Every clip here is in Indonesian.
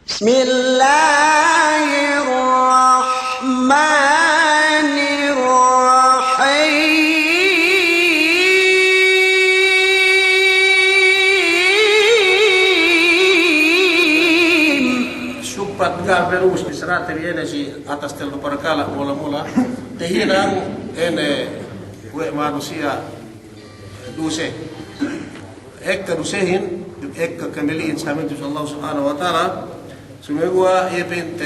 Bismillahirrahmanirrahim. Syupat gaberus diserate viene si atas telu perkala mula-mula tehinang ene we manusia duse ekka dusehin ekka kamiliin samin Allah subhanahu wa ta'ala sumegwa event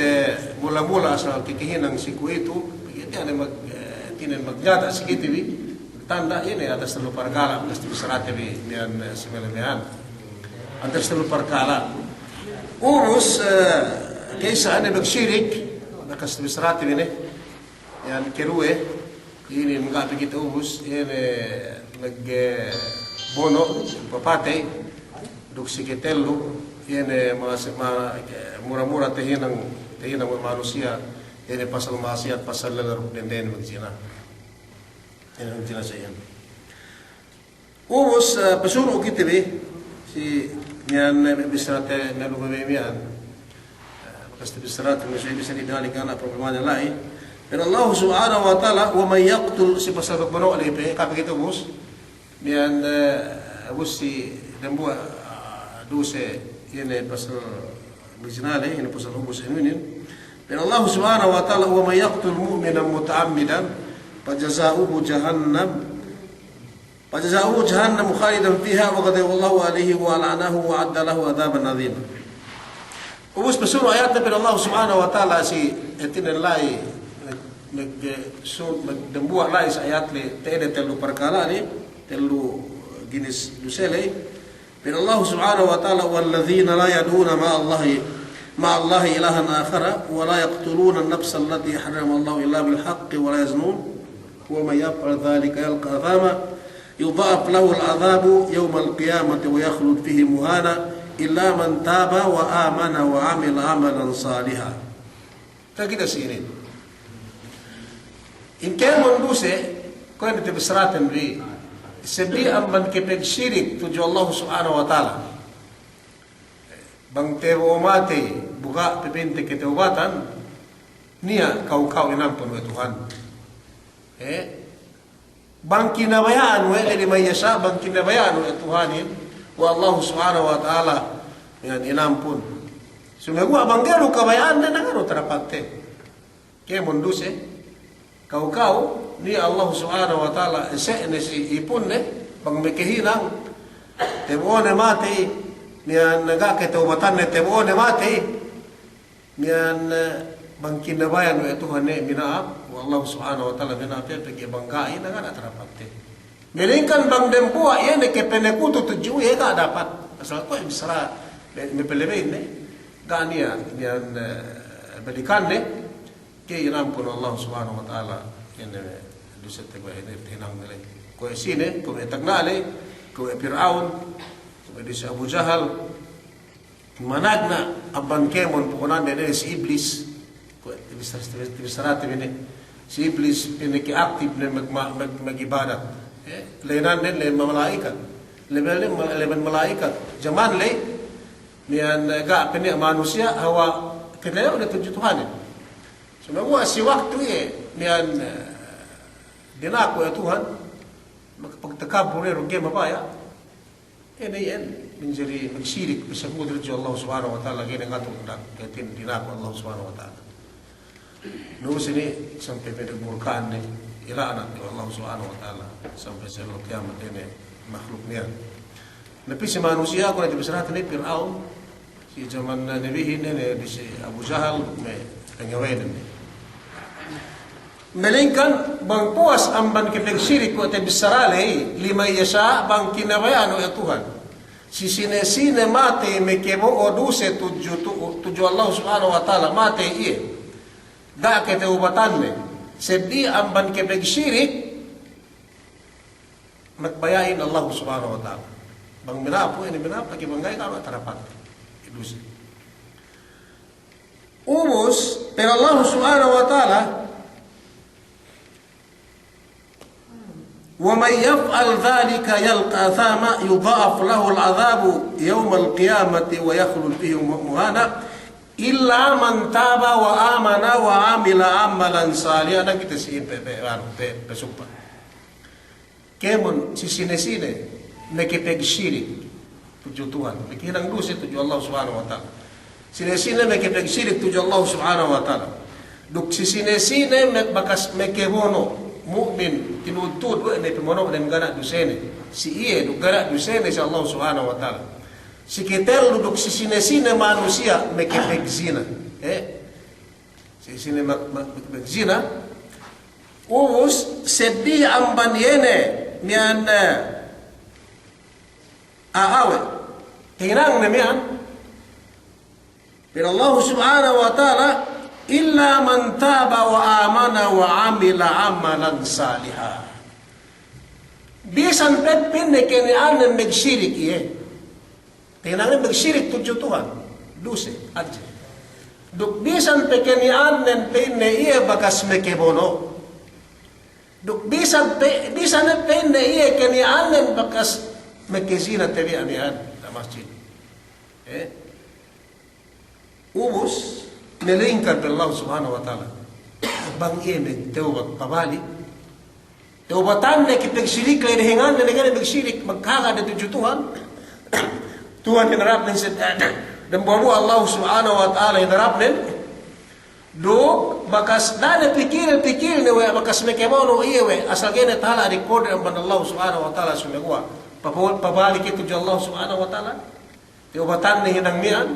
mula-mula asal kikihinang siku itu yani tinen magnata sikitivi tanda ini atas telu perkala pasti diserate vi nian semelehan atas telu perkala urus kaysa ane bagshirik nakas diserate vi ne yan kerue ini mga kita urus ini bono papate duk sikitellu ini mura-mura tehinang manusia ini pasal maksiat pasal lalaruk den magzina ini magzina sayan urus pesuru kita bi si yan bisrate melu bemian bekas bisrate bisa didalikan problemanya lain. Dan Allah subhanahu wa ta'ala wa man yaqtul si pasal bono lepe kapa kita bus nian busi dembua duse ini pasal bijnale ini pasal ubus ini dan Allah subhanahu wa ta'ala wa man yaqtul mu'mina muta'ammidan fajaza'uhu jahannam khalidan fiha wa ghadiba Allahu alayhi wa la'anahu wa adda lahu adzaban 'adzima. Ubus pasal ayatnya pada Allah subhanahu wa ta'ala si etinan lai magdembuak lai sa ayat le tede telu perkala ni telu ginis dusele bin Allah subhanahu wa ta'ala walladzina la yad'una ma Allah ilahan akhara wa la yaqtuluna an-nafsa allati harrama Allah illa bil haqqi wa la yaznun wa man yaf'al dhalika yalqa athama yudha'af lahu al-'adhabu yawm al-qiyamati wa yakhlud fihi muhana illa man taba wa amana wa 'amila 'amalan salihan. Kita sini in kaya munduse ko ente bisratan bi sebi amman kepeg syirik tuju Allah subhanahu wa ta'ala bang tewo mate buka pepente ketobatan niya kau inampun wa Tuhan bang kinabayaan wa edi mayasa bang kinabayaan wa Tuhanin wa Allah subhanahu wa ta'ala yan inampun sumegwa bang gero kabayaan na nangano tarapatte kaya munduse kau ni Allah subhanahu wa ta'ala esene si ipun ne bang mekehinang tebone mati nian naga ketobatan ne tebone mati nian bang kinabayan wa Tuhan ne minaap wa Allah subhanahu wa ta'ala minaap pegi banggai na ngana tarapatte melingkan bang dempua ye ne kepenekutu tuju ye ga dapat asal ko bisra me pelebin ne gania nian balikan ne ke inampun Allah subhanahu wa ta'ala ini dusete ko ini tinang nile ko sine ko etagnale ko Firaun ko dis Abu Jahal managna abangkemon pukunan de si iblis ko bisarate bine si iblis ini ki aktif ne magibadat lenan den le malaikat leban malaikat zaman le nian ga peni manusia hawa kena udah tujuh Tuhan. Semua si waktu ye nian dinaku ya Tuhan pagtakabur rugi mapaya ini yan menjadi syirik bersekutu dengan Allah subhanahu wa ta'ala gini ngatung katin dinaku Allah subhanahu wa ta'ala nus ini sampai pada murkaan ni ilaanan Allah subhanahu wa ta'ala sampai sebelum kiamat ini makhluk nian tapi si manusia kalau dibesarkan ni Firaun si zaman Nabi ini di si Abu Jahal pengawain ni melingkan bang puas amban kepeg syirik ko te bisarale lima yasa bang kinabayano ya Tuhan si sine mate mekemo oduse tuju Allah subhanahu wa ta'ala mate iye da kete ubatanne sedi amban kepeg syirik magbayain Allah subhanahu wa ta'ala bang minapo ini minapo ki bangay ka tarapat idus ubus pero Allah subhanahu wa ta'ala ومن يفعل ذلك يلقى أثاما يضاعف له العذاب يوم القيامة ويخلد فيه مهانا illa man taba wa amana wa amila amalan salih. Ada kita si pesumpa. Kemon si sine mekipeg-syirik tujuh Tuhan, mekihinang dosa tujuh Allah Subhanahu wa taala. Sine mekipeg-syirik tujuh Allah Subhanahu wa taala. Duk si sine bakas mekebono mukmin tinutut wa ne pemono dan gana dusene. Si iye duk gana dusene si Allah Subhanahu wa taala. Si ketel duduk si sine manusia mekipeg zina. Si sine mekipeg zina. Us sedih amban yene mian aawe hinang nemian bin Allah Subhanahu wa taala illa man taba wa amana wa amila amalan saliha. Bisan pepin ne kene anen megsyirik ye. Tinang megsyirik tujuh Tuhan. Duse aja. Duk bisan pekeni anen penne iye bakas mekebono. Duk bisan penne iye keni anen bakas mekezina tebi anian da masjid. Ubus nelingkar Allah Subhanahu wa taala. Bang iye teubat pabali. Teubatan ne kipegsirik lay dehengan ne negara begsyirik magkaga da tujuh Tuhan. Tuhan hinarap din dan bawa Allah Subhanahu wa taala hinarap din. Duk bakas dana pikir ne we bakas mekemono iye we asal gene taala record ang Allah Subhanahu wa taala sumegwa. Pabalik itu Allah Subhanahu wa taala. Teubatan ni hinang mian.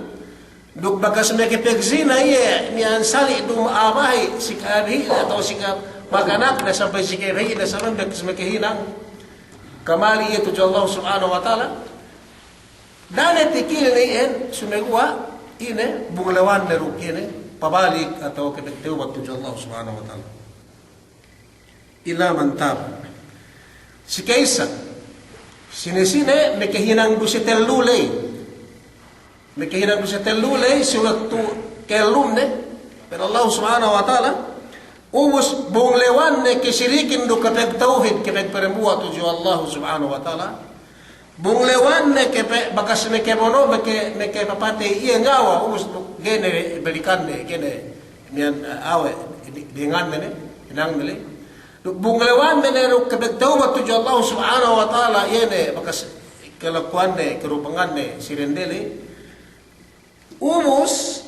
Duk bakas mekepegzina iye mian sali dum abahi sikabi atau sikap maganak na sampai sikabi na sampai bakas mekehinang. Kamali itu Allah Subhanahu wa taala. Dane tikil ni en sumegwa ine bunglawan na rukine pabalik atau keteubat tu Allah Subhanahu wa taala. Ila man tab. Si kaisa sine mekehinang busitelulay. Mekehinang busitelulay sulat tu kelumne pero Allah Subhanahu wa taala umus bunglewan ne kesirikin do kapeg tauhid kapeg peremua tu Allah Subhanahu wa taala. Bunglewan ne kepe bakas mekebono meke papate iye ngawa umus gene belikan ne gene mian awe dengan ne inang ne bunglewan ne ro kapeg taubat tu Allah Subhanahu wa taala yene bakas kelakuan ne kerupangan ne sirendele umus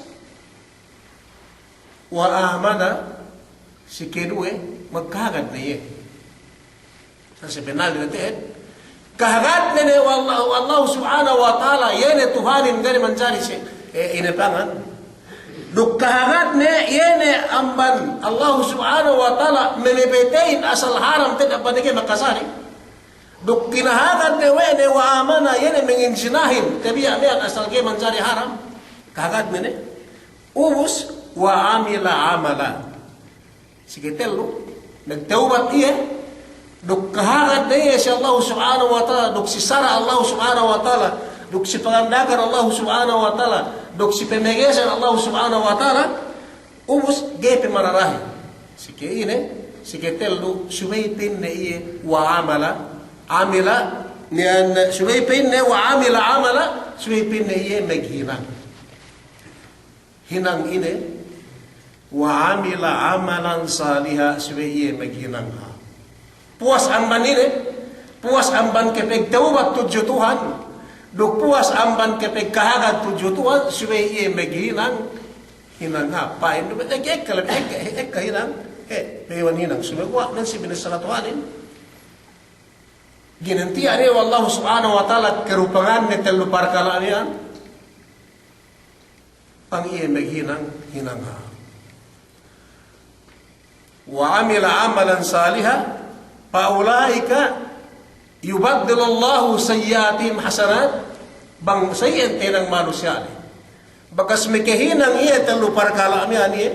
wa amana si kedue magkagad ne ye sa penal ne kahagat ne Allah Subhanahu wa taala yene Tuhanin gani mencari ini pangan duk kahagat ne yene amban Allah Subhanahu wa taala melebetain asal haram tidak padike makasari duk kinahagat ne wene wa amana yene menginjinahin tabi'a mean asal ge mencari haram kahagat ne ubus wa amila amala siketelu nagtaubat iye duk kahagat ne si Allah Subhanahu wa taala duk sisara Allah Subhanahu wa taala duk si pangandagan Allah Subhanahu wa taala duk si pemegesan Allah Subhanahu wa taala ubus gepe mararahi sike ine sike telu subaypin ne iye wa amala amila nian subaypin ne wa amila amala subaypin ne iye meghinang hinang ine wa amila amalan saliha subaye meghinang ha puas amban ini, puas amban kepeg taubat tujuh Tuhan, duk puas amban kepeg kahagat tujuh Tuhan, supaya ia meghinang, hinang apa? Itu kalau hinang, pewan hinang, supaya kuat dan si binasalah Tuhanin. Ginanti ari Allah Subhanahu wa taala kerupangan ne telu parkalanian, pang ia meghinang, hinang ha. Wa amila amalan salihah. Paulaika yubaddilullahu sayyiatihim hasanat bang sayyiat tenang manusia ni bakas mekehinang iya telu parkala mian iya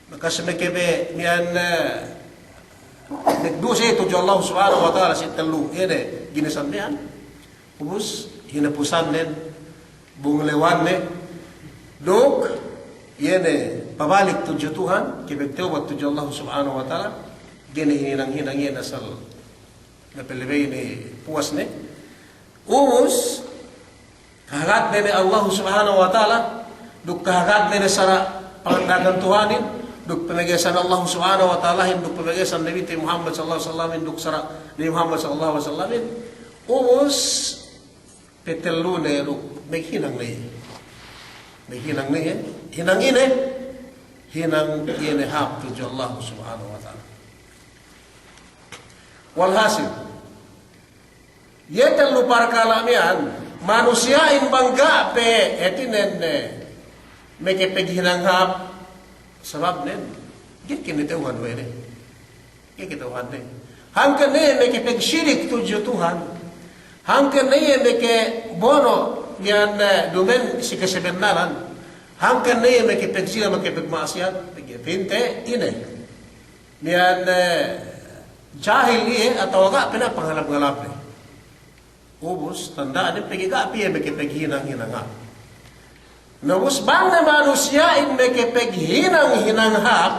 bakas mekebe mian nagduse itu Allah Subhanahu wa taala si telu ene ginasan mian ubus hinapusan nen bunglewan ne dok yene pabalik tujuh Tuhan kibeteubat tujuh Allah Subhanahu wa taala gini hinang-hinang yan asal napilibay ni puas ni ubus kahagat ni Allah Subhanahu wa taala duk kahagad na sara pangandagan Tuhanin, duk pamagasan Allah subhanahu wa ta'ala, duk pamagasan Nabi Muhammad sallallahu alaihi wasallam, duk sara Nabi Muhammad sallallahu alaihi wasallam, umos petelu na duk maghinang na maghinang na hinang ine, hinang ine hap tuju Allah subhanahu wa ta'ala. Walhasil, yetel lupar kalamian, manusiain bangga pe etinen mekepeghinang hap, sabab nen, gikin ito Tuhan wele, gikin Tuhan ne. Hangkan ne mekepegsirik tuju Tuhan, hangkan ne meke bono yan dumen si kesebenaran, hangkan ne mekepegsira mekepegmaksiat, mekepinte ine, yan jahil niye atau agak pinapangalap-ngalap ne. Ubus tandaan ni pagigaapi ay makipaghinang-hinangap. Nabus bang na manusia ay makipaghinang-hinangap,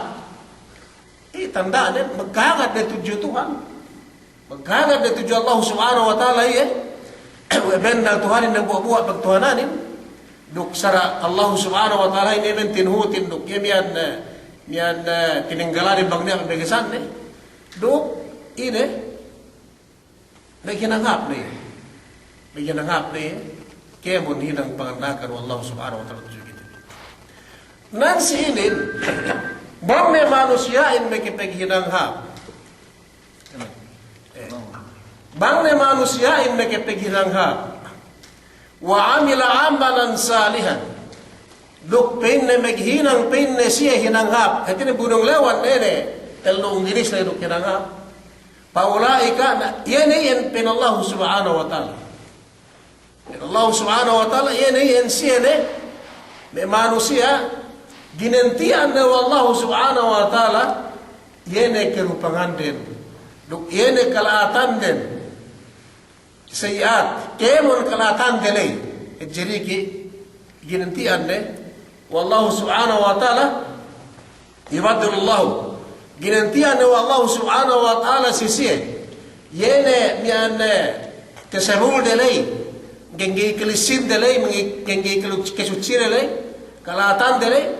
tandaan ni magkagad na tuju Tuhan. Magkagad na tuju Allah subhanahu wa ta'ala ben na Tuhanin ng buwa-buwa pagtuhananin. Duk sara Allah subhanahu wa ta'ala ay men tinhutin duk yan tininggalan bang niya pagbigasan ni. Duk ini naghinangap na Bigyanangap na kaya mo hinang pangandakan wa Allah subhanahu wa ta'ala tujuh. Nansi inin, bang may manusiain may kipaghinanghap. Bang may manusiain may kipaghinanghap. Wa amila amalan salihan. Dukpin na maghinang pin na siya hinanghap. At ini bunong lewan nene, talong ginis na yung hinanghap. Paulai ka na, yan pin Allah subhanahu wa ta'ala. Allah subhanahu wa ta'ala yan siya may manusia ginentian na Allah subhanahu wa ta'ala yan kerupangan din yan kalatan din sayyat kemon kalatan din jadi ginentian na wallahu subhanahu wa ta'ala ibadullah ginentian na Allah subhanahu wa ta'ala sisiya yan yan kasarul delay gengi kelisin delay gengi kesuci delay kalatan delay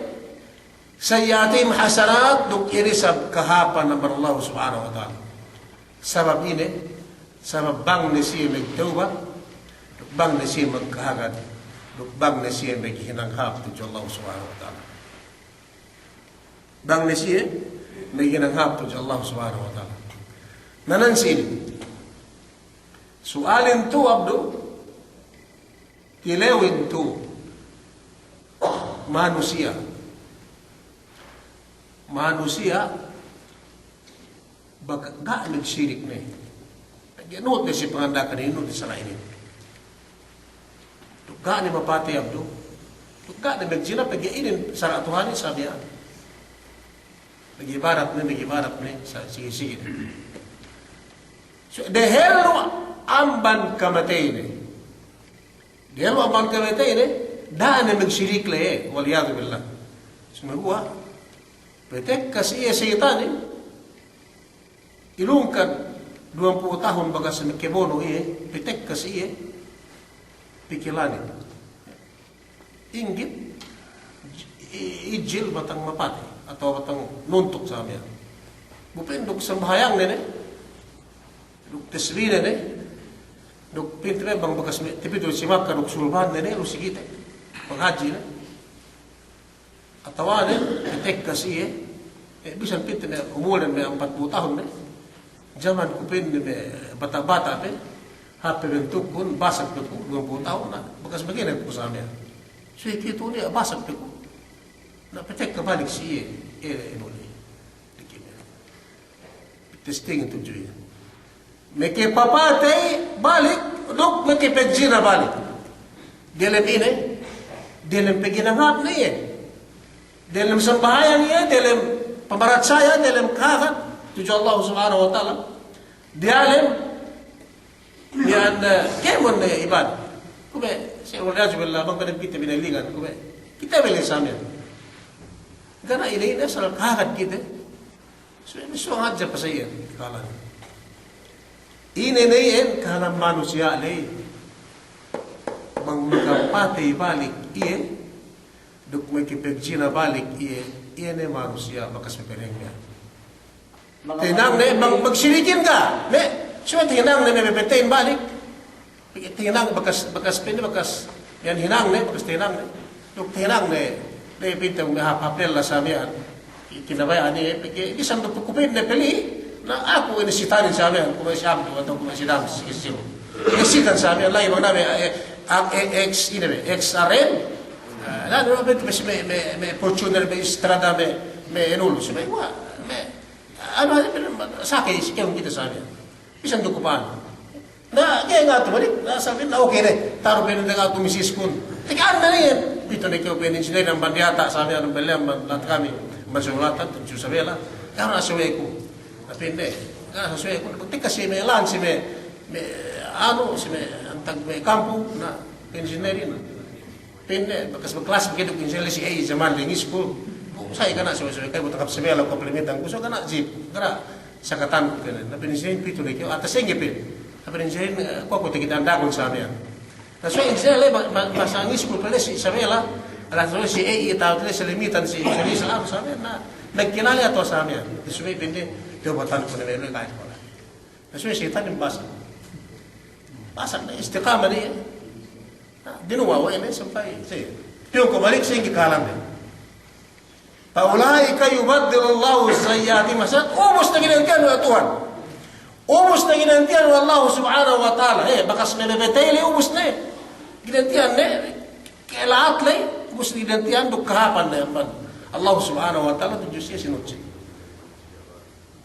sayyatim hasanat duk irisab kahapan ng Allah subhanahu wa ta'ala sabab ini sabab bang nasi magtawba duk bang nasi magkahagad duk bang nasi maghinanghap tuju Allah subhanahu wa ta'ala bang nasi maghinanghap tuju Allah subhanahu wa ta'ala nanansin sualin tu abdu kilewin tu manusia baka gak nagsirik na ganot na si pangandakan inot sa lainin gak ni mapati abdo gak na nagsina pag-iinin sa ratuhanin sabi yan nagibarat na sige so dehel amban kamatay na dia lo abang kawete ini dah ne magsirik le waliyadu billah sumagwa petek kasi setan ni ilungkan 20 tahun bagas kebono petek kasi pikilani inggit ijil batang mapati atau batang nuntuk sa amin bupindok sa bahayang ne duk tasbih ne duk pintre bang bagas tipi do simak kan sulban ne lu sigite paghaji ne atawa ne tek kasi bisa pintre umulan me 40 tahun ne zaman kupin ne bata-bata pe hape bentuk kun basak pe 20 tahun na bagas begini ko sa amin so itu ne basak pe ko na petek ka balik si boleh dikit testing itu juga meke papate balik dok meke pejira balik dalam ini dalam peginanghap na yan dalam sambahayan yan dalam pamarat saya dalam kahat tuju Allah subhanahu wa ta'ala dalam yan kemon na ibad kube saya waliyadu billah bang kadang kita binalingan kube kita beli samyan karena ini asal kahat kita suang aja pa saya kalan ini nayan kalam manusia lay bang magkapatay balik iyan duk makipagzina balik, iyan ay manusia, bakas mapilingnya. Tinang na, magsilikin ka. So, tinang na, may balik. Tinang, bakas pindi, bakas, yan hinang na, bakas tinang na. Yung tinang na, pintang hapapel na sa amin, kinabayaan niya, isang kupin na pili, na ako inisitanin sa amin, kung may siyam, atau kung may sinam, sikisiyo. Inisitan sa amin, lahi, mga namin, XRN, may Fortuner, may Estrada, may Enulos, may iwa, sa akin, sikiyong kita sa amin. Isang dukupan. Na, kaya nga ito, sabi na, okay na, taro pa rin na nga tumisis kun. Tigaan na rin. Dito na kayo peninsinay ng bandyata, sabi anong balyang, lahat kami, masulatan, tunso sa vela. Kaya na suwe ko. Napinde. Kaya na suwe ko. Pagti kasi may lan, si may antag may kampo na peninsinay rin. Pinde. Bakas magklas, magkita ko peninsinay si A, zaman rin school. Saya ka na, suwe-suwe kayo, butakap sa vela, komplimentan ko. So ka na, jeep. Kaya sa katan ko na peninsinay, pito na kayo. Atas yung gipin. Sabi rin ko kita andakon sa amin. So, insya masangis ko pala si Isabela, alas si A, tawag nila sa limitan si Isabela, sa amin na nagkilali ato sa amin. So, hindi, tiyobatan ko na meron kahit wala. So, sitan yung basa. Basa na, istikama niya. Dinuwawa yun, sampay. Tiyo ko, balik sa yung kikalam niya. Paulay kayo baddilallahu sayyati masad, umos na ginagyan mo Tuhan. Umos na ginantiyan ng Allah subhanahu wa ta'ala. Bakas may nabetay, umos na ginantiyan na. Kaya lahat na umos na ginantiyan, kahapan na yan. Allah subhanahu wa ta'ala, ito Diyos siya sinutsi.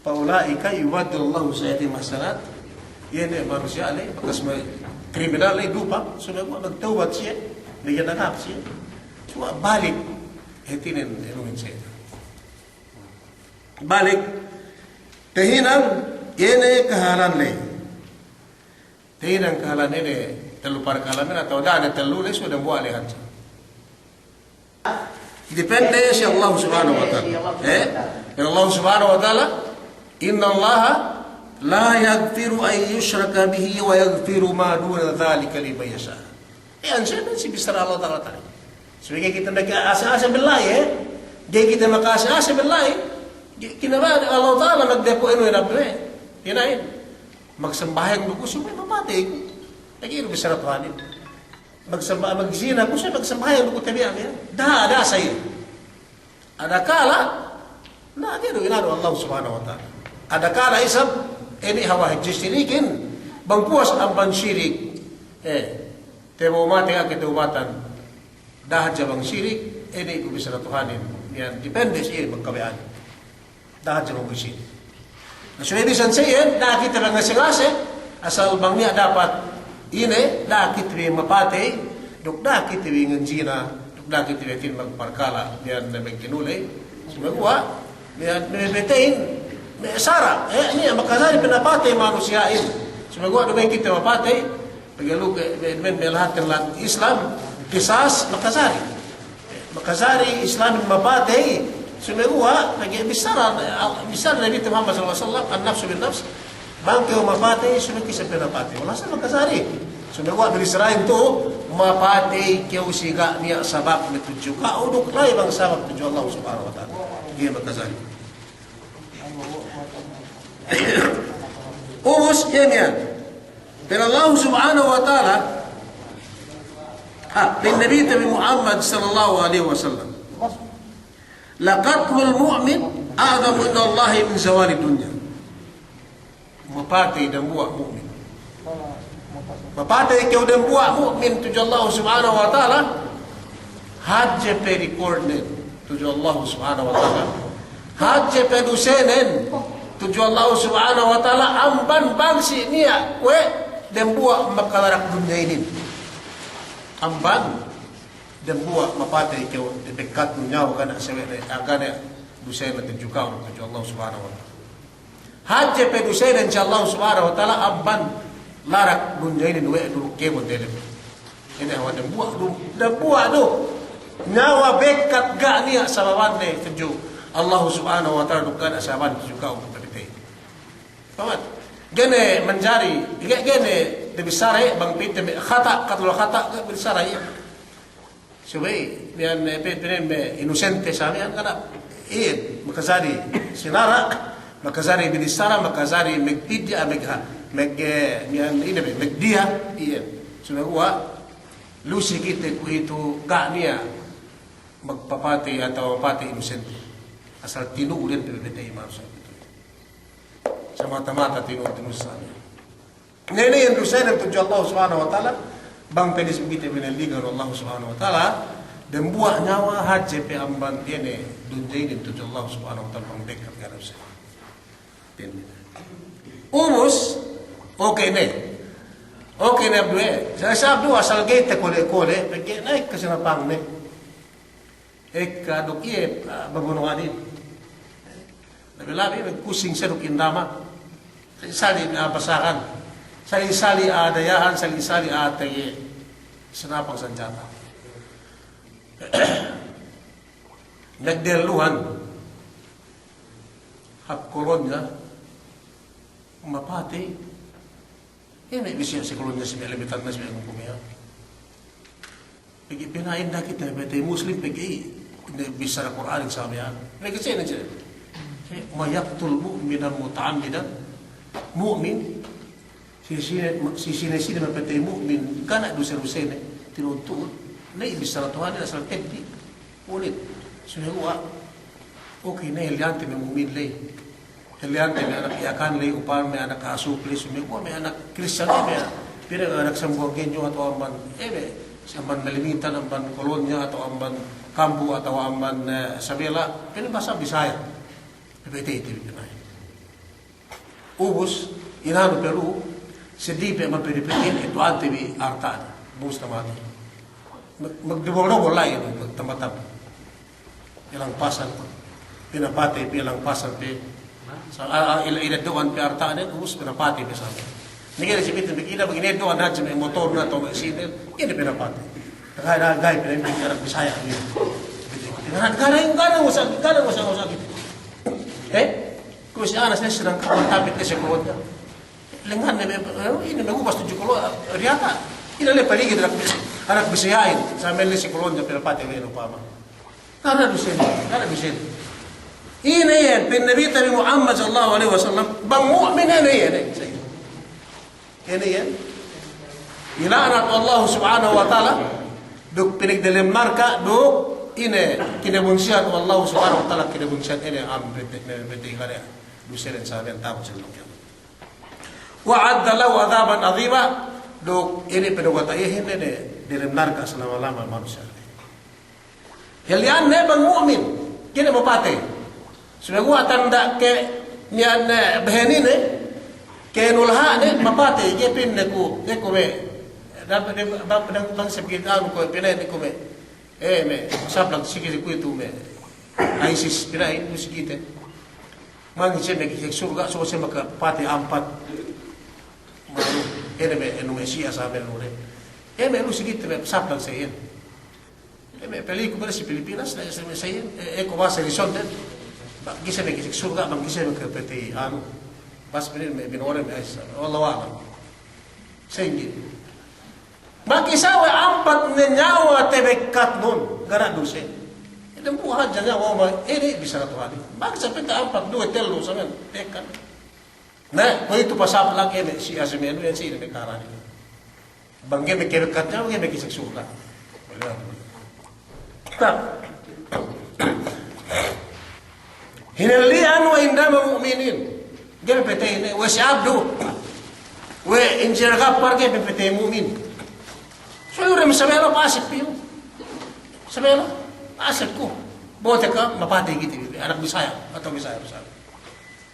Paulaika yuwadillahu sayyati masalat. Yan manusia alay. Bakas may kriminal ay dupa. So nagtawad siya. Naganagap siya. So balik. Hetinin inumin siya. Balik. Kahinang ini kehalan le. Tinang kehalan ini telu par kalamin atau dana telu le sudah buat lihat. Depende si Allah Subhanahu wa taala. Allah Subhanahu wa taala, inna Allah la yaghfiru an yushraka bihi wa yaghfiru ma duna dzalika liman yasha. Yan si bisar Allah taala. Sebagai kita nak asa-asa billahi, dia kita makasa-asa billahi. Kinaba Allah taala magdepo ino rabbe. Hinain, magsambahan ko siya may mamatay ko. Lagi rin bisara tuhanin. Magsina ko siya, magsambahan ko tabi amin. Ada sa'yo. Adakala, na dito inano Allah subhanahu wa ta'ala. Adakala isab, ini hawa hijistirikin, bangpuas ang bansyirik. Temo mati ang kitubatan. Dahad siya bang syirik, ini ko bisara tuhanin. Yan, depende siya magkabayaan. Dahad siya bang syirik. So, ibig sabihin, nakita lang na sinase, asal bang niya dapat ini, nakita rin mapatay, duk nakita rin ng Gina, duk nakita rin magparkala, niyan na may kinulay, sumagawa, niyan may betain, may sara, niya, makasari pinapatay, manusiyain, sumagawa, doon kita mapatay, pagalug, may lahat ng Islam, kisas, makasari, Islam mapatay, sumagawa, bisara Nabi Muhammad SAW, an-nafsu bin-nafs, bangke o mapatay, sumagkisa pinapatay. Wala sa magkasari. Sumagawa, bilisarain to, mapatay kiyaw siga niya sabak na tudyo. Kaudok na ibang sabak tudyo Allah subhanahu wa ta'ala. Hindi magkasari. Umos, yan. Pero Allah subhanahu wa ta'ala, bin Nabi Muhammad sallallahu alaihi wasallam, laqatul mu'min a'zamu inda Allah min zawali dunya. Mapatay dan buah mu'min. Mapatay kayo dan buah mu'min tujuh Allah subhanahu wa ta'ala. Hadje pe recorded tujuh Allah subhanahu wa ta'ala. Hadje pe dusenen tujuh Allah subhanahu wa ta'ala. Amban bangsi niya we dan buah makalarak dunya ini. Amban dan buat mapatay kayo dekat nyaw kana sa agana dusay na tujukaw tujuh Allah subhanahu wa ta'ala. Hadje pe dusay na Allah subhanahu wa ta'ala abban larak dunjay ni we dulu kemo dele. Ini hawa dan buat do nyawa bekat ga niya sa bawan ni tujuh Allah subhanahu wa ta'ala dukana sa bawan tujukaw pabitay. Pamat gene manjari gene de bisare bang pite khata katlo khata bisare Subay, yan, inosente sa amin, kanap. Makasari sinara, makasari binisara, makasari magpidya, magdiya, iyan. So nagawa, lusi kita ko ito, niya, magpapati atau pati inosente. Asal tinuulit, pinipitay imam sa ito. Sa mata-mata, tinuulit sa amin. Ngayon yan, Rusen, ang tudyo Allah subhanahu wa ta'ala, bang penis kita binaligan Allah subhanahu wa ta'ala, dan buah nyawa haji pe amban tiene dunjai din tujuh Allah subhanahu wa ta'ala pang dekat garap sa. Umus, okay ne. Okay ne abdue. Sa sabdu asal gate kole-kole, pergi naik ke sana pang ne. Eka dokie babunungan din. Labi-labi kusing seruk indama. Sali pasakan. Sali-sali adayahan, sali-sali ataye. Senapang senjata. Nagdeluhan hap kolonya mapati ini bisa si kolonya si elementar na si kumia pergi pinain dah kita bete muslim pergi bisa Al-Quran sama ya pergi sini je mayaqtul mu'minan muta'ammidan mu'min sini bete mu'min kana dosa-dosa ni tinuntut Nay bisa Tuhan asal tedi ulit sudah okay na heliante may mumin lay heliante may anak iyakan lay upan may anak asupli sumigwa may anak Kristiyan may anak sambuagenyo atau amban samban malimitan amban kolonya atau amban kampu atau amban sabela bahasa Bisaya PPT itu pinay ubus inano Peru sedih pe mapiripitin itu antibi arta bus tamati magdiboro lain magtamatap ilang pasan pinapati ilang pasan pe sa ila doan pe arta ne ubus pinapati pe sa nigel sibitin bigila bagine doan hadje may motor na to sinel ini pinapati gay pe arang Bisaya ni Kadang usah gitu. Kus ana saya sedang tapit ke sekolah. Lengan ini mengubah 7 kilo riata. Ini le paligi anak Bisayain sambil le sekolah de pelapate le upama. Karena dusen. Ini yan Nabi Muhammad sallallahu alaihi wasallam bang mukmin ini yan. Ini yan. Ila anak Allah subhanahu wa taala duk pinigdalim marka duk ini kinabungsian Allah subhanahu wa ta'ala kinabungsian ini beti kare dusirin sahabat tahu celok wa'adda lahu adzaban azima dok ini pedogata ini dalam neraka selama-lama manusia helian ne bang mukmin kini mapate sudah gua tanda ke nian behenine ke nulha ne mapate ke pin ne ku me dapat bang sebegit anu ko pinen ne ku me me sablang sikit ku itu me ISIS pinain musikite mangi seme ki surga so sema ka pati ampat malu me Indonesia sabe lure me lu sikit me sablang sayen me pelikula si Pilipinas na seme sayen ko ba sa horizonte gise me ki surga bang gise me ka pati anu bas pinin me binore me isa wallahu a'lam sayen Makisawa ampat na nyawa tebekat nun. Gara dosen. Ito po hadya nyawa ma. Ini bisa na tuhali. Bakit sa pinta ampat dua telo sa men. Tekan. Na, kung ito pasap lang eme. Si Asimeno yan siya may karani. Bangge may kebekat niya. Bangge may kisagsuka. Tak. Hinalian wa indama mu'minin. Gaya petay na. Wa si Abdu. Wa injiragap parke petay mu'min. So yun rin sabela pasip piyo. Sabela pasip ko. Bote ka mapati gitu anak Bisaya atau Bisaya.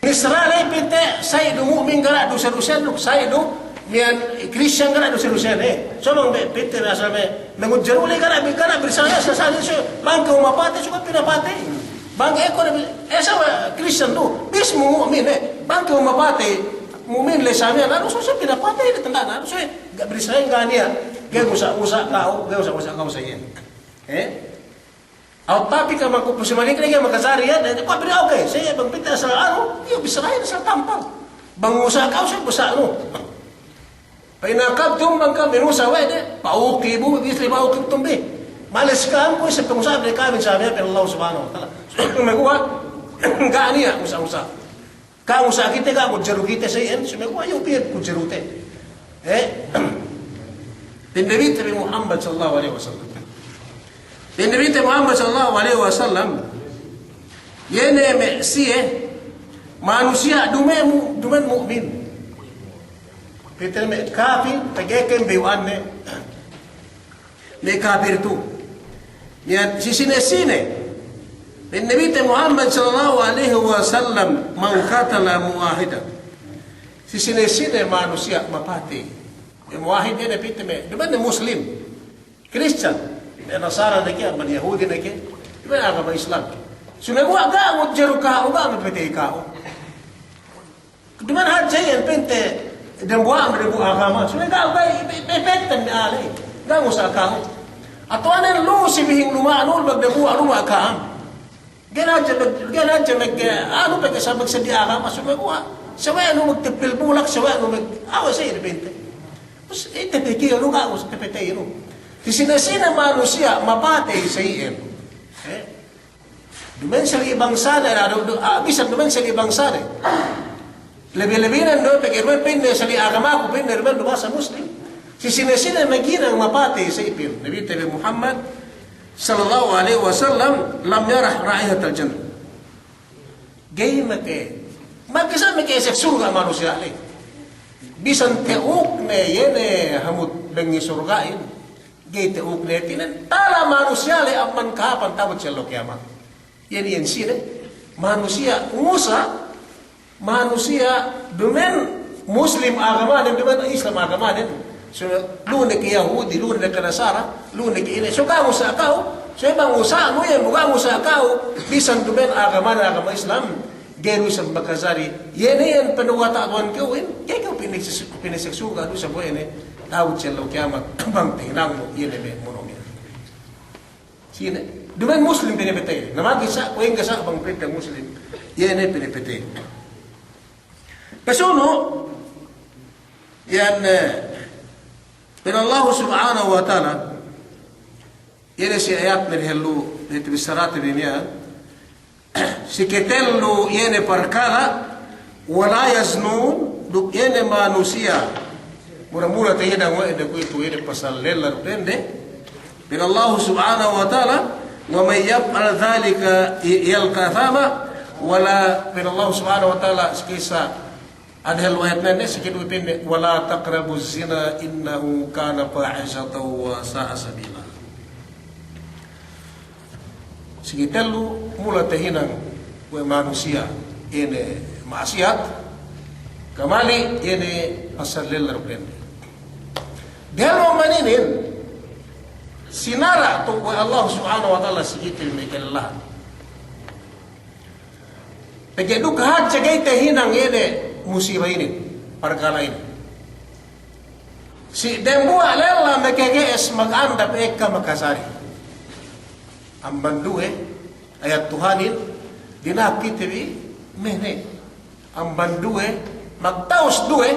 Israel ay pinte say do mu'min gara do serusen do say do mian Christian gara do serusen So mang pinte na sa me mangudjaruli gara Bisaya sa salin so bangka mapati so pinapati. Bang eko esa Christian do mismo mu'min bangka mapati mu'min le sa ano so pinapati tanda na so Bisaya ngania gaya usah kau sa iya. Au tapi ka magpusimalik na magkasari yan. Ko pero okay, saya bang pita sa ano, iyo bisrahin sa tampang. Bang usa kau sa busa ano. Painakab tum bang ka binusa wa de. Pauki bu bisri pauki tumbe. Malas ka po sa pengusaha dari kami sabi ya Allah subhanahu wa ta'ala. Sumagawa ka niya usa-usa. Ka usa kita ka ko jeru kita sa iyan sumagawa yung piyad ko jerute. Tindawi Nabi Muhammad sallallahu alaihi wasallam. Tindawi Muhammad sallallahu alaihi wasallam yene me siye manusia dumen mukmin. Peter me kafir tagaken biwan ne kafir tu. Ya sisine Nabi Muhammad sallallahu alaihi wasallam man qatala muahidan. Sisine manusia mapati. Muahid na pite me. Duman na Muslim, Christian, Nasara na kaya, man Yahudi na kaya. Duman agama Islam. Sumagawa ka ang udjero kao ba ang pite kao. Duman hadja yan pente dambuha ang agama. Sumagawa ka ipepektan ni alay. Gango sa kao. Ato anan lo si bihing lumaanol magdabuha luma kaam. Ganadya ano pa kasabag sa diagama sumagawa. Sawa ano magtipil bulak, sawa ano mag-awa sa pente. Terus itepekir lu nggak usah tepekir lu. Di sini manusia mapate sa iyan. Dumen sa ibang sana na bisa dumen sa ibang sana. Lebih-lebihan do pekir men pinde sa agama ko pinde men do sa Muslim. Si sini maginang mapate sa iyan. Nabi Muhammad sallallahu alaihi wasallam lam yarah raihat al-jannah. Gay make magkasama kay sa surga manusia ali. Bisan teuk ne yene hamut bengi surgain gay teuk ne tinan tala manusia le amman kapan tawat sa kiamat yene yan sine manusia musa manusia dumen Muslim agama den dumen Islam agama den so lune ke Yahudi lune ke Nasara lune ke ini so kamu sa kau so bang usa mo yan bukan usa kau bisan dumen agama Islam Geru sa Bakazari, yene yan panuwata awan kawin, kaya kau piniseksuga doon sa buhay ne, tawad siya law kiamat, bang tinang mo, yene may monomia. Sine, duman Muslim pinipitay, namagisa, kuwing gasa, bang pritang Muslim, yene pinipitay. Kasuno, yan, pero Allah subhanahu wa ta'ala, yene si ayat nilhellu, dito bisarati din yan, si ketellu yene parkala wala yaznun du yene manusia mura-mura tayeda wa eda ko itu yene pasal lella rende bin Allah subhanahu wa ta'ala wa may yaf'al dhalika yalqa thama wala bin Allah subhanahu wa ta'ala skisa adhal ayat nane sikidu pende wala taqrabu zina innahu kana fahishatan wa sa'a sabila. Sikitelu mula tehinang we manusia ini maksiat kamali ini pasal lelar blende. Dalo maninin sinara tu we Allah subhanahu wa ta'ala sikitil mekelah. Pegedu kahat jagai tehinang ini musibah ini perkara ini. Si dembua lela mekeges magandap eka makasari. Ambandue ayat Tuhanin dinakitiwi mehne ambandue magtaos due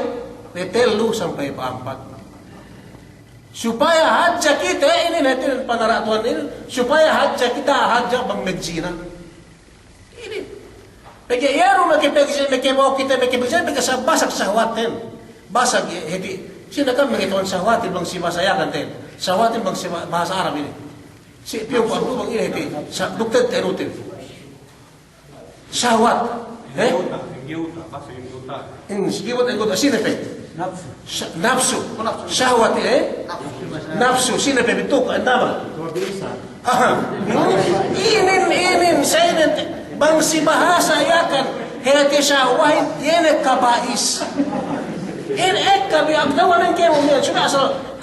netelu sampai paampat supaya hajja kita ini natin panaratuan ini supaya hajja kita hajja bang nagzina ini pagayaro makipagsabaw kita makipagsabaw basak sahwatin basak hedi sino ka mangituan sahwatin bang sibasayakan din sahwatin bang bahasa Arab ini si piyo pa bang ini sa dokter terutin syahwat giwat ang guta sino pe nafsu syahwat nafsu sino pe bituk ang nama inin sayang bang si bahasa yakan hati syahwat yene kabais in ekkabi akdawan ang kemo niya sudah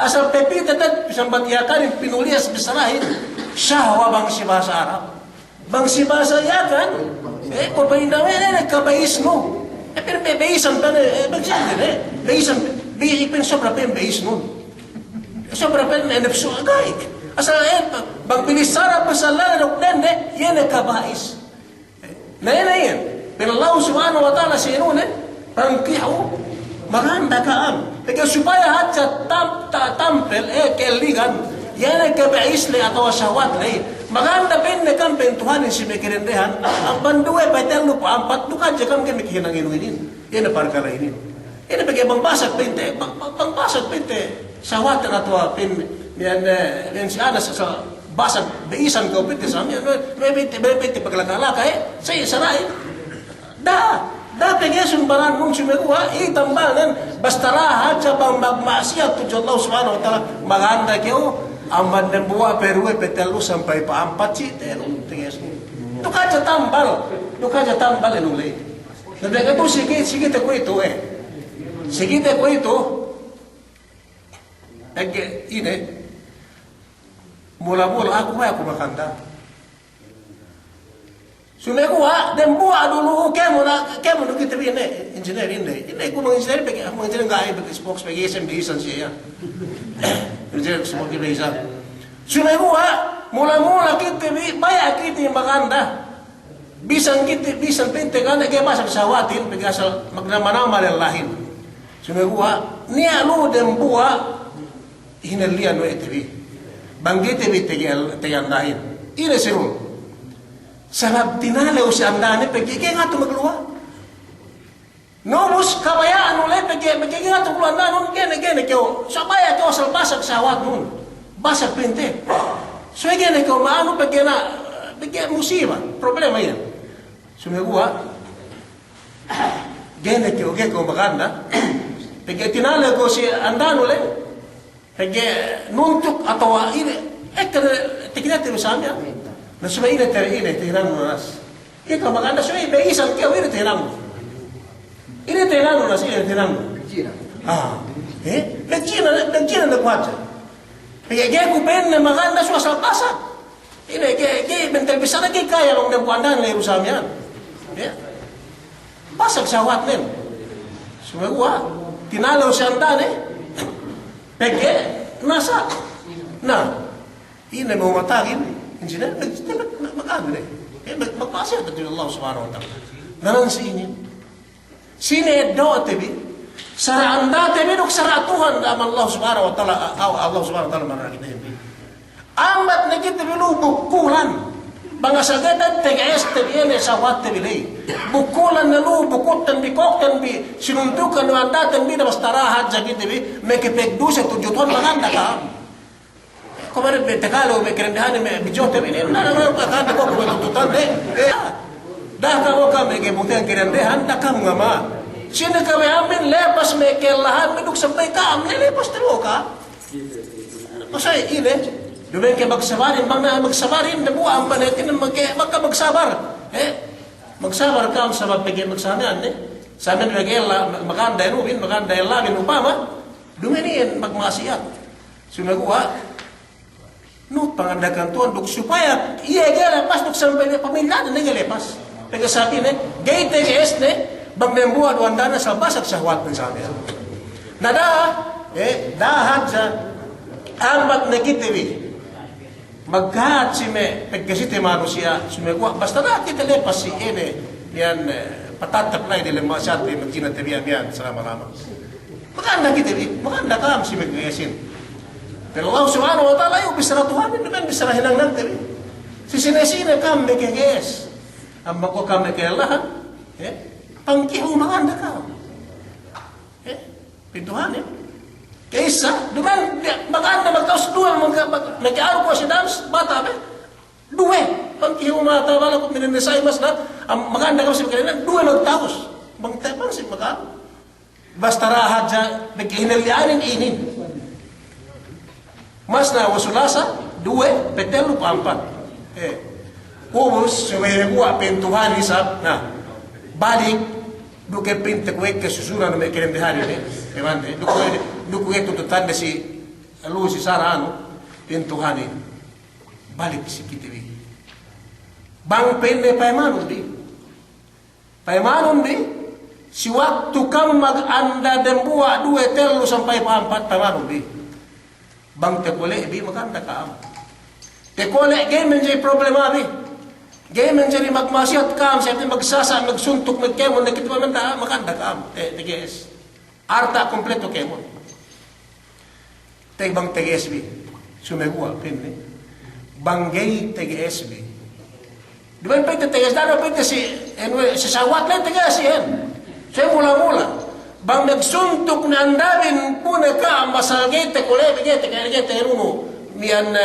asal pepita tad sambat yakan pinulias bisarahin syahwa bang si bahasa Arab bang si bahasa yakan kung pahindaw kabais mo pero beisan pa beisan ipin sobra pa beis nun sobra pa nafsu agay asal bang binisara pa sa lalok nende yan kabais na yan pero Allah subhanahu wa ta'ala sinune maganda ka am. Kaya supaya hatsa tampel keligan Yan ay kabais le atau syahwat le. Maganda pende kan pentuhanin si mekirendehan. Ang banduwe paitel lupa ampat duka jakam kan mekihinang inuinin. Yan na parkala inin. Yan na bagi bang basag pente. Bang basag pente. Syahwat na atau pen yan si anas sa basag beisan ko pente sa amin. May pente paglakalaka Saya saray. Dati ngayon baran mong sumikuha, itambangan, basta rahat sa bang magmaasiyat to Allah subhanahu wa ta'ala, maganda kayo, ang mandan buwa peruwe petelo sampai paampat sitero, tingis mo. Duka sa tambal, enulay. Sabi ka to, sige ko ito Sige ko ito, mula-mula ako makanda. Sumekuha, dan buat dulu kemo nak kita ini engineer ini aku mengengineer bagi aku mengengineer nggak bagi spokes bagi SMB isan sih ya, engineer semua kita isan. Sumekuha, mula-mula kita banyak kita maganda, bisan pente kan kayak masa kesawatin bagi asal magnama-nama lain. Sumekuha, ni alu dan buat hinelian wa TV, banggi TV tegan lain. Ini seru. Sabab tinalaw si andane pagi nga to magluwa. Nomos kabayaan ulay pagi nga to magluwa nun gene kyo. Sabaya kyo sa basag sawat nun. Basag pinte. So gene kyo maano pagi musiba. Problema yan. Sumiguwa. Gene kyo maganda. Pagi tinalaw ko si andane ulay. Pagi nuntuk atau ini tikinete sa amin. Nasuma ini tiran nas. Ikaw maganda so isang kaya ini tiran. Ini tiran nas ini tiran. Nagchina nagwatsa. Kaya ko pen na maganda so sa pasa. Ini kaya mental bisa na kaya lang nagwandan na irusam yan. Pasag sawat nin. Sumagwa. Tinalaw siya andan Peke nasa. Ini mau matagin. Engineer, mag-ano magpasya na din Allah subhanahu wa ta'ala. Nanan si inyo. Sinedo tebi. Saraan da tebi nuk saratuhan da Allah subhanahu wa ta'ala. Allah subhanahu wa ta'ala manakita yun. Amat na kita bilu bukulan. Bangasagatan tegaes tebi ene sawat tebi lay. Bukulan na lu bukutan bikoktan bi sinuntukan ng andatan bi na basta rahat sa tebi. May kipegdu sa tujutuan maganda ka. Kemarin betekalo kerendahan bijo tapi ini nana akan kok tuntutan dah kamu kami kebutuhan kerendahan dah kamu ngama sini kami amin lepas mekelahan meduk sampai kami lepas teroka masa ini dulu ke magsabarin bang magsabarin na buang panetin maka magsabar magsabar kamu sama pergi magsabaran sama megela maganda rubin maganda labin upama duminiin magmaksiat sunaguha pangandakan Tuhan duk supaya iya lepas duk sampai pamilya na lepas. Pega sabi gay TGS bang membuat wandana sa basag syahwat ng sabi. Nada dahat sa amat na kitiwi. Magkahat si pagkasite manusia sumegwa basta na kita lepas si yan patatap na hindi lang masyad magkinatabihan yan sa lama-lama. Maganda kitiwi, maganda kam si magkayasin. Pero Allah subhanahu wa ta'ala yung bisara Tuhan, naman bisara hinang nanti. Sisine-sine kam mekeges. Ang bako kam mekelahan, pangkiho maganda ka. Pintuhan Kaysa, duman, maganda magtaos dua, nag-aaro ko si Dams, bata ba? Dua, pangkiho mata, wala ko mininisay mas na, maganda ka si Magdalena, dua magtaos. Bangtepang si maganda. Basta rahat dyan, nag-hinalianin inin. Mas na wasulasa, 2, petelo, 4. Ubus, sumehegua, pintuhan, isap, na, balik, duke pinte kuek ke susura na may kirendehan yun Emande, duke tututan na si Alu, si Sarano, pintuhan balik si kitiwi. Bang pende paymanon di. Paymanon di, si waktu kam mag-anda dan buwa, 2, 3, sampai 4, paymanon di. Bang tekole bi maganda ka. Tekole game menjadi problema bi. Game menjadi magmasyat kam sa magsasa magsuntok magkemon na kita manta maganda ka. TGS. Arta kompleto kemon. Bang TGS bi. Sumegua pinni. Banggay TGSB. Di ba pwede TGS na pwede si sawat na TGS yan. So mula-mula. Bang nagsuntok na andabin po na ka ang masalagete kulebe gete kaya gete runo miyan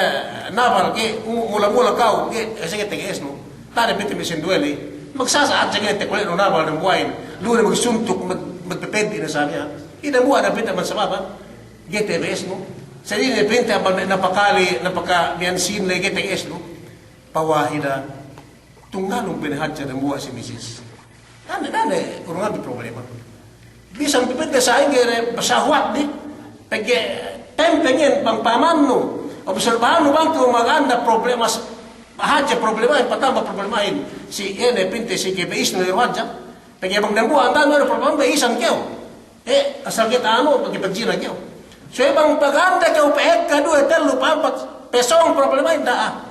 naval ke mula-mula ka kasi TGS no. Tari pwede may sindueli. Magsasaad sa gete kulebe no naval ng buhayin. Luna magsuntok magpipedi na sa niya. Inabuha na pwede man sa baba. GTBS no. Sa din pinta ba napaka miyansin na GTBS no. Pawahida tunggalong pinahadya ng buha si Mrs. Nane, kurang abi problema. Bisang pipit na sa ingere pasahwat di. Pag tempengin pang pamanno. Obserbahan mo bang kung maganda problema hadya problema patama problemahin si ene pinte si GTBS no hadya. Pag ibang dambuha ang tanong problema ba isang kyaw. Asal kita pagipagzina kyaw. So ibang paganda kyaw paek kadua telu pampat pesong problema inda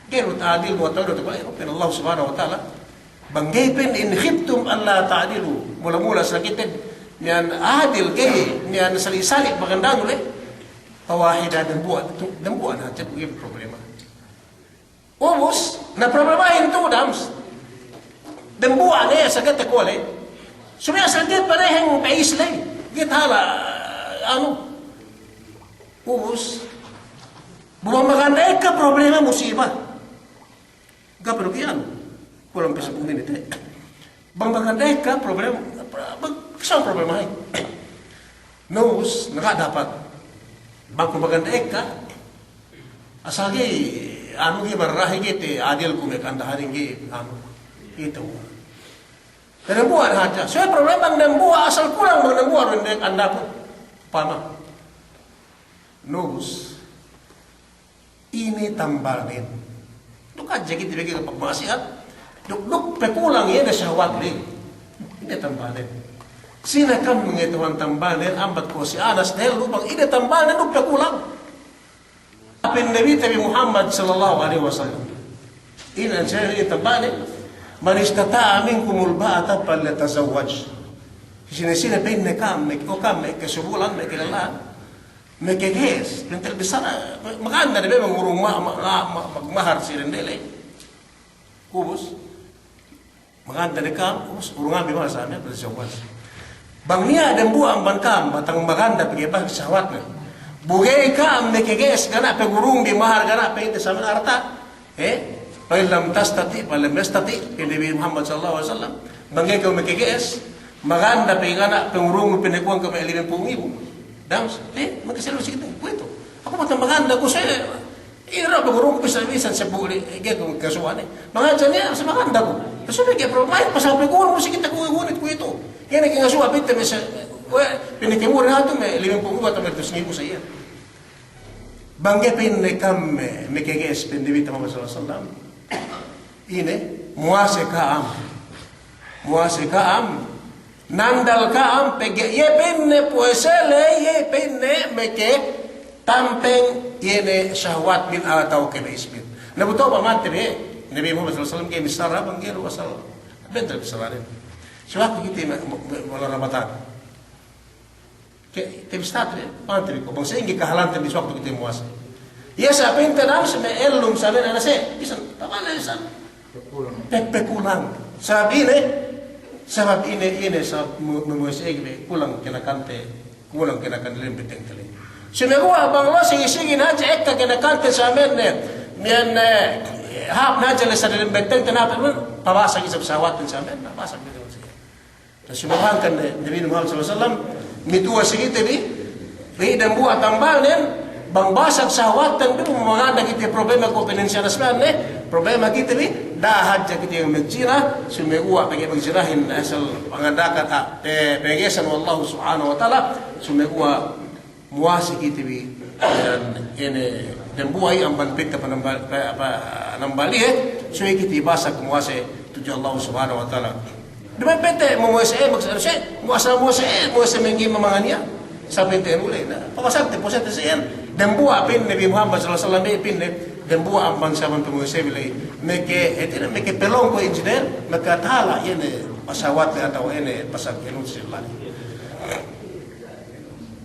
Kaya ta'adil mo ta'adil pero Allah subhanahu wa ta'ala banggaypin in khiftum alla ta'adilu mula-mula sa kitid niyan adil kayo niyan sali-sali magandang ulit pawahida dan buwan natin yung problema ubos na problemahin ito dams dan buwan sa katakole sumaya sa dit pareheng paislay githala ubos bumamaganda ka problema musibah Gapero kian, kulang bisa bumi ni teh. Bang ka problem, kisah problem ay. Nus dapat. Bang ka, asal gi barahi gitu, adil kume kanda haring gi itu. Dan buat aja. Saya problem bang nembuah asal kurang bang nembuah rendek anda pun pama. Nus ini tambalin. Duk aja gitu bagi pemasihat. Duk pekulang ya ada syahwat ni. Ini tambalan. Sina kam mengetahuan tambalan ambat ko si Anas dahil lubang ini tambalan duk pekulang. Apin Nabi Muhammad sallallahu alaihi wasallam. Ini saya ini tambalan. Man istata'a minkumul ba'ata falyatazawwaj. Sina bain kam kesubulan mekilalan. Mekeges, pintel besar, maganda na ba mangurong magmahar si Rendele. Kubos, maganda na kam, kubos, urungan bimahar sa amin, pada syawas. Bang niya dan buang bankam, batang maganda, pagibang sawat na. Bugay kam, mekeges, gana, pagurong bimahar, gana, paginte sa amin arta. Pagilam tastati, pagilam yastati, Nabi Muhammad sallallahu alaihi wasallam, bangay ka mekeges, maganda, pagigana, pagurong pinikuang ka may 50,000. Dams, magkasalo si kita, kwento. Ako maganda ko sa'yo. Ira, pagurong ko bisa sa buli, kung kasuhan Mga dyan niya, sa maganda ko. Kasi may problema, pasabi ko, mo si kita kugunit ko ito. Yan ang kasuha, pinta may sa, pinikimura na ito, may 50,000 at may 2,000 sa iya. Bangga pinikam, may kagis, pindibita Muhammad sallallahu alaihi wasallam. Ini, muase kaam, nandal kaam pege ye penne puesele ye penne meke tampeng yene syahwat min atau ke isbit nabuto pa man tebe Nabi Muhammad sallallahu alaihi wasallam ke misara banggero asal bentar bisararin syahwat kita wala rabatan ke tebistat pantri ko bang seingi kahalan tebi waktu kita muasa ya sa pente dam se me elum sa men anase bisan tamala isan pekulang sabi ne Sebab ini sebab memuasai pulang kena kante lim beteng kali. Semua abang lo sigi naja ekta kena kante samen ne mian hap naja le sadem beteng kenapa pun pawasa kisah pesawat pun samen pawasa beteng saja. Dan semua kan Nabi Muhammad sallallahu alaihi wasallam mitua sigi tebi dan buat tambal nen bang basak sawatan tu mengada kita problema ko finansial sebenarnya problema kita ni dah haja kita yang mencina semua bagi menjirahin asal pengadakan pengesan Allah subhanahu wa taala semua muasi kita bi dan ini dan buai amban pita nambali so kita basak muasi tujuh Allah subhanahu wa taala depan pete muasi muasi mengi memangania sampai terulai pamasante posate sen dan buah pin Nabi Muhammad sallallahu alaihi wasallam pin dan buah ambang saban pengusaha bilai meke pelong ko engineer maka thala ini pesawat atau ini pasang ilmu silani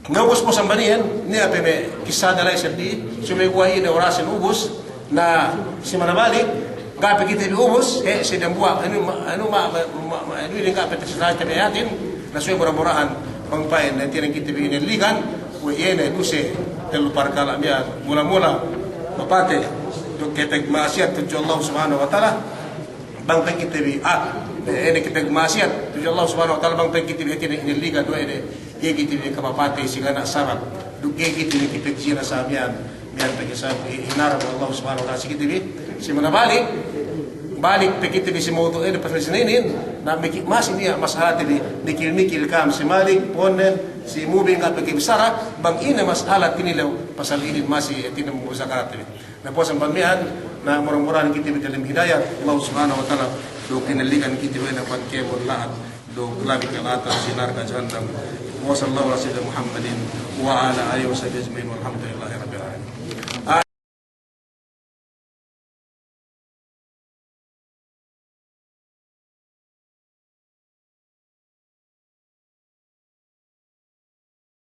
Ngabus po sambanian, niya peme kisah dalay serdi, sumiguahi na orasin ubus na si manabalik, gapi kita ubus, si dambua, ano yung kapit sa tabi natin, na suya murah-murahan, pangpain, na tinang kita biniligan, wiyene, duse, telupar kalamya, mula-mula, mapate, kita maasiat, tujuh Allah subhanahu wa ta'ala, bang kita ini kita maasiat, tujuh Allah subhanahu wa ta'ala, bang kita biniligan, kita kapapati sila na sarap kita kita sa miyan pagi sa hinarap Allah subhanahu wa ta'ala si manabalik balik kita si moto pasal sininin na mas niya mas hati nikil kam si malik ponen si moving at pagkibisara bang ina mas halat kinilaw pasal inin masi tinam mo sa karatili na po sa pamihan na murang-murang kita dalam hidayat Allah subhanahu wa ta'ala do kinaligan kita na pagkemon lahat do labi kalata sinar ka jahannam. Wa sallallahu ala sayyidina Muhammadin wa ala alihi wa sahbihi ajma'in walhamdulillahi rabbil alamin.